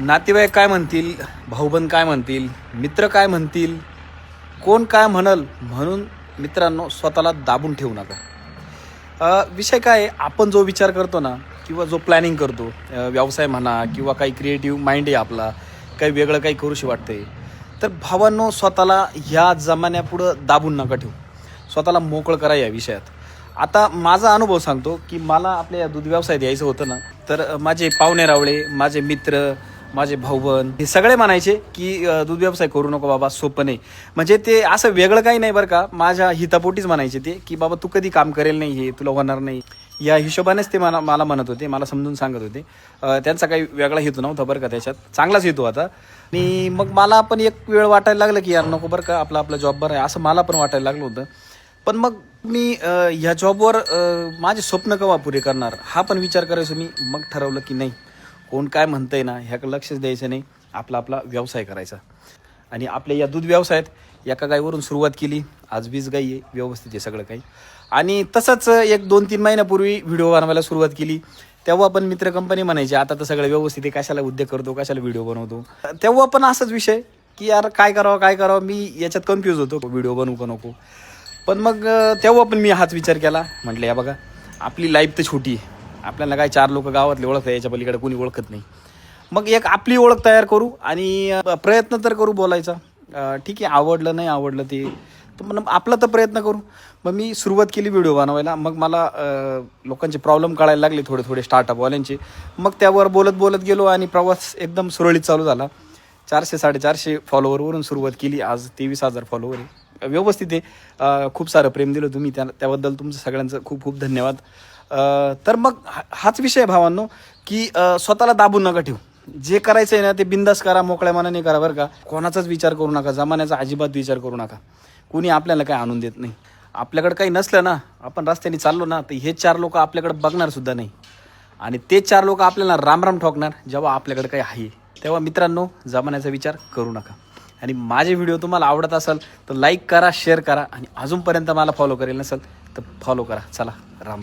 नातेवाईक काय म्हणतील, भाऊबंद काय म्हणतील, मित्र काय म्हणतील, कोण काय म्हणल म्हणून मित्रांनो स्वतःला दाबून ठेवू नका. विषय काय आहे, आपण जो विचार करतो ना किंवा जो प्लॅनिंग करतो, व्यवसाय म्हणा किंवा काही क्रिएटिव्ह माइंड आहे आपला, काही वेगळं काही करूशी वाटतंय, तर भावांनो स्वतःला ह्या जमान्यापुढं दाबून नका ठेवू. स्वतःला मोकळं करा या विषयात. आता माझा अनुभव सांगतो की मला आपल्या दूध व्यवसायात यायचं होतं ना, तर माझे पाहुणे रावळे, माझे मित्र, माझे भाऊबंद हे सगळे म्हणायचे की दूध व्यवसाय करू नको बाबा, सोपं नाही. म्हणजे ते असं वेगळं काही नाही बरं का, माझ्या हितापोटीच म्हणायचे ते की बाबा तू कधी काम करेल नाही, हे तुला होणार नाही, या हिशोबानेच ते मला म्हणत होते, मला समजून सांगत होते. त्यांचा काही वेगळा हेतू नव्हता बरं का, त्याच्यात चांगलाच हेतू होता. आणि मग मला पण एक वेळ वाटायला लागलं की यार नको बरं का, आपला जॉब बरं आहे असं मला पण वाटायला लागलं होतं. पण मग मी ह्या जॉबवर माझे स्वप्न केव्हा पुरे करणार हा पण विचार करायचो मी. मग ठरवलं की नाही, कोण काय म्हणतंय ना ह्याकडे लक्षच द्यायचं नाही, आपला व्यवसाय करायचा. आणि आपल्या या दूध व्यवसायात एका गाईवरून सुरुवात केली. आज 20 गाई आहे, व्यवस्थित आहे सगळं काही. आणि तसंच एक 2-3 महिन्यापूर्वी व्हिडिओ बनवायला सुरुवात केली. तेव्हा पण मित्र कंपनी म्हणायचे आता तर सगळं व्यवस्थित आहे, कशाला उद्योग करतो, कशाला व्हिडिओ बनवतो. तेव्हा पण असंच विषय की यार काय करावं, मी याच्यात कन्फ्यूज होतो, व्हिडिओ बनवू का नको. पण मग तेव्हा पण मी हाच विचार केला, म्हटलं या बघा आपली लाईफ तर छोटी आहे, आपल्याला काय 4 लोक गावातले ओळखतात, याच्या पलीकडे कोणी ओळखत नाही. मग एक आपली ओळख तयार करू आणि प्रयत्न तर करू बोलायचा. ठीक आहे, आवडलं नाही आवडलं ते तर मग आपला तर प्रयत्न करू. मग मी सुरुवात केली व्हिडिओ बनवायला. मग मला लोकांचे प्रॉब्लेम कळायला लागले थोडे स्टार्टअपवाल्यांचे. मग त्यावर बोलत गेलो आणि प्रवास एकदम सुरळीत चालू झाला. 400-450 फॉलोवरवरून सुरुवात केली, आज 23,000 फॉलोवर आहे. व्यवस्थित आहे. खूप सारं प्रेम दिलं तुम्ही, त्याबद्दल तुमचं सगळ्यांचं खूप खूप धन्यवाद. तर मग हाच विषय भावांनो की स्वतःला दाबून नका ठेवू. जे करायचं आहे ना ते बिंदास करा, मोकळ्या मनाने करा बरं का. कोणाचाच विचार करू नका, जमान्याचा अजिबात विचार करू नका. कुणी आपल्याला काय आणून देत नाही. आपल्याकडे काही नसलं ना, आपण रस्त्याने चाललो ना, तर हे 4 लोक आपल्याकडे बघणार सुद्धा नाही. आणि ते 4 लोक आपल्याला राम ठोकणार जेव्हा आपल्याकडे काही आहे. तेव्हा मित्रांनो जमान्याचा विचार करू नका. आणि माझे व्हिडिओ तुम्हाला आवडत असेल तर लाईक करा, शेअर करा. आणि अजूनपर्यंत मला फॉलो करेल नसेल तर फॉलो करा. चला, राम.